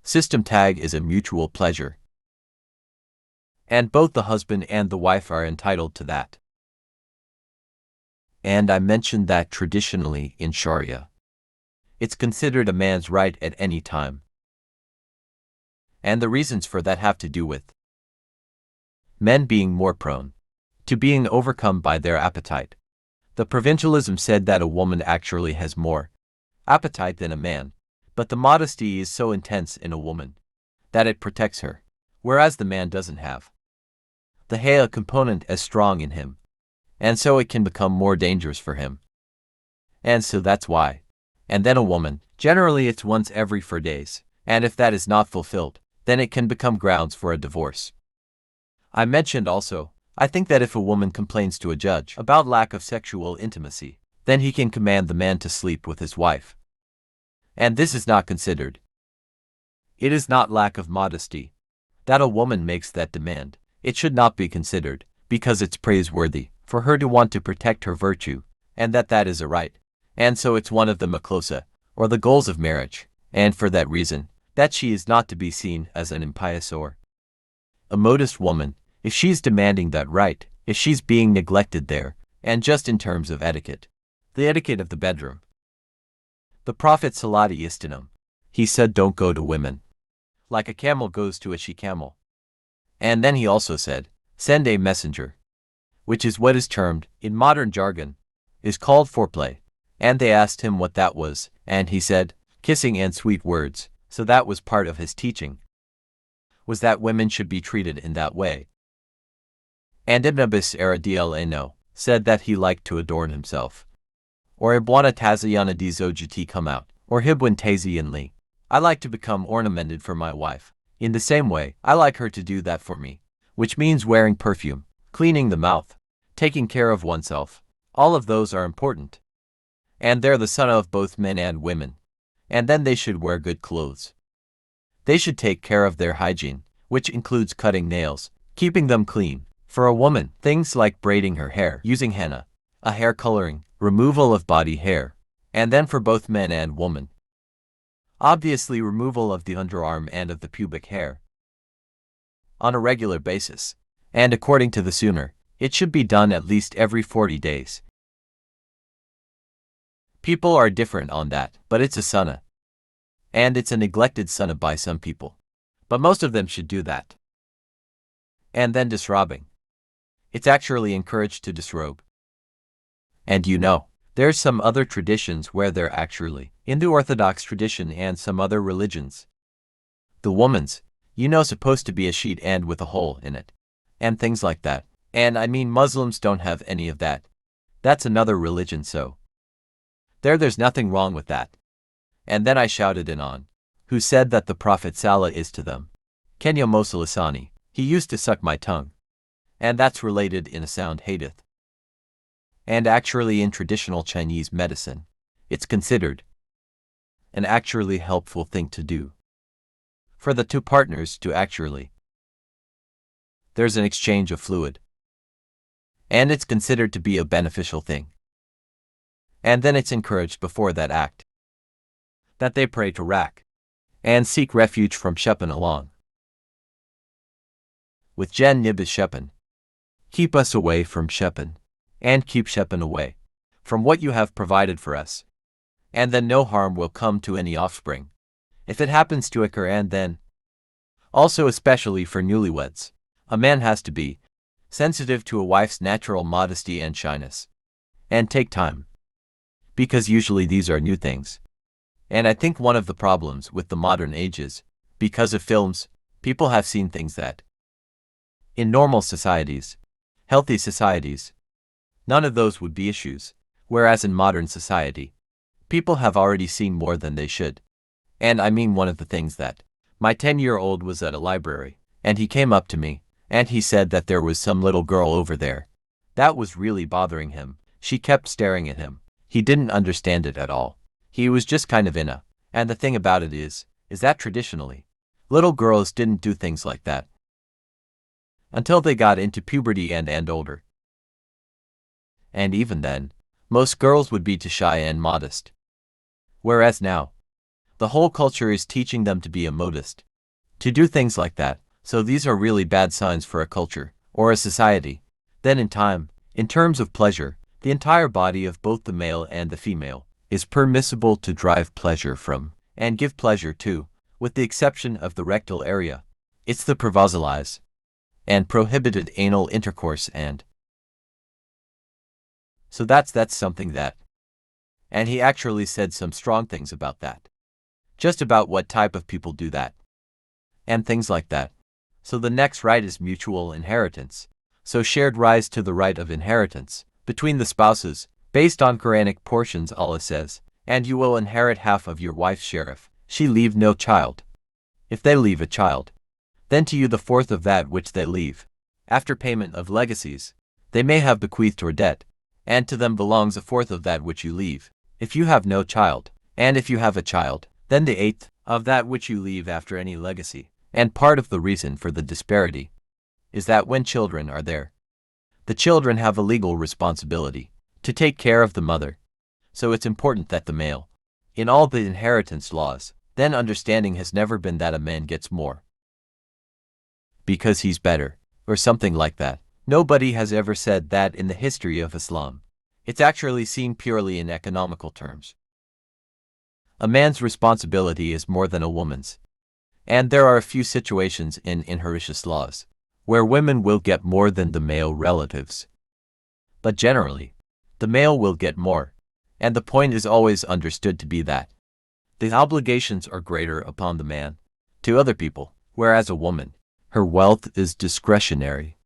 System tag is a mutual pleasure. And both the husband and the wife are entitled to that. And I mentioned that traditionally in Sharia, it's considered a man's right at any time. And the reasons for that have to do with men being more prone to being overcome by their appetite. The provincialism said that a woman actually has more appetite than a man, but the modesty is so intense in a woman that it protects her, whereas the man doesn't have the haya component as strong in him, and so it can become more dangerous for him. And so that's why. And then a woman, generally it's once every 4 days, and if that is not fulfilled, then it can become grounds for a divorce. I mentioned also, I think that if a woman complains to a judge about lack of sexual intimacy, then he can command the man to sleep with his wife. And this is not considered. It is not lack of modesty that a woman makes that demand. It should not be considered, because it's praiseworthy for her to want to protect her virtue, and that is a right. And so it's one of the maklosa, or the goals of marriage, and for that reason, that she is not to be seen as an impious or a modest woman, if she's demanding that right, if she's being neglected there, and just in terms of etiquette, the etiquette of the bedroom. The Prophet Salati Istinam, he said don't go to women like a camel goes to a she-camel. And then he also said, send a messenger, which is what is termed, in modern jargon, is called foreplay. And they asked him what that was, and he said, kissing and sweet words, so that was part of his teaching, was that women should be treated in that way. And Ibn Abbas Radiyallahu said that he liked to adorn himself. Or Ibwana Tazayana di Zojati come out, or Hibwan Taziyanli, I like to become ornamented for my wife. In the same way, I like her to do that for me, which means wearing perfume, cleaning the mouth, taking care of oneself. All of those are important. And they're the sunnah of both men and women. And then they should wear good clothes. They should take care of their hygiene, which includes cutting nails, keeping them clean. For a woman, things like braiding her hair, using henna, a hair coloring, removal of body hair, and then for both men and women, obviously removal of the underarm and of the pubic hair on a regular basis, and according to the Sunnah, it should be done at least every 40 days. People are different on that, but it's a sunnah. And it's a neglected sunnah by some people. But most of them should do that. And then disrobing. It's actually encouraged to disrobe. And you know, there's some other traditions where they're actually in the Orthodox tradition and some other religions. The woman's, supposed to be a sheet and with a hole in it. And things like that. And I mean Muslims don't have any of that. That's another religion, so there's nothing wrong with that. And then I shouted in on, who said that the Prophet Salah is to them, Kenya Mosalasani, he used to suck my tongue. And that's related in a sound hadith. And actually in traditional Chinese medicine, it's considered an actually helpful thing to do. For the two partners to actually, there's an exchange of fluid. And it's considered to be a beneficial thing. And then it's encouraged before that act that they pray to Rak and seek refuge from Shaitan along with Jen Nibis Shaitan. Keep us away from Shaitan, and keep Shaitan away from what you have provided for us. And then no harm will come to any offspring, if it happens to occur. And then, also especially for newlyweds, a man has to be sensitive to a wife's natural modesty and shyness, and take time. Because usually these are new things. And I think one of the problems with the modern age is, because of films, people have seen things that, in normal societies, healthy societies, none of those would be issues, whereas in modern society, people have already seen more than they should. And I mean one of the things that, my 10-year-old was at a library, and he came up to me, and he said that there was some little girl over there. That was really bothering him. She kept staring at him. He didn't understand it at all. He was just kind of and the thing about it is that traditionally, little girls didn't do things like that until they got into puberty and older. And even then, most girls would be too shy and modest. Whereas now, The whole culture is teaching them to be a modist, to do things like that. So these are really bad signs for a culture, or a society. Then in time, in terms of pleasure, the entire body of both the male and the female is permissible to drive pleasure from, and give pleasure to, with the exception of the rectal area. It's the provisolized and prohibited anal intercourse and. So that's something that. And he actually said some strong things about that. Just about what type of people do that. And things like that. So the next right is mutual inheritance. So shared rise to the right of inheritance between the spouses, based on Quranic portions. Allah says, and you will inherit half of your wife's share if she leave no child. If they leave a child, then to you the fourth of that which they leave. After payment of legacies, they may have bequeathed or debt, and to them belongs a fourth of that which you leave. If you have no child, and if you have a child, then the eighth of that which you leave after any legacy. And part of the reason for the disparity is that when children are there, the children have a legal responsibility to take care of the mother. So it's important that the male, in all the inheritance laws, then understanding has never been that a man gets more because he's better, or something like that. Nobody has ever said that in the history of Islam. It's actually seen purely in economical terms. A man's responsibility is more than a woman's. And there are a few situations in inheritance laws where women will get more than the male relatives. But generally, the male will get more, and the point is always understood to be that the obligations are greater upon the man to other people, whereas a woman, her wealth is discretionary.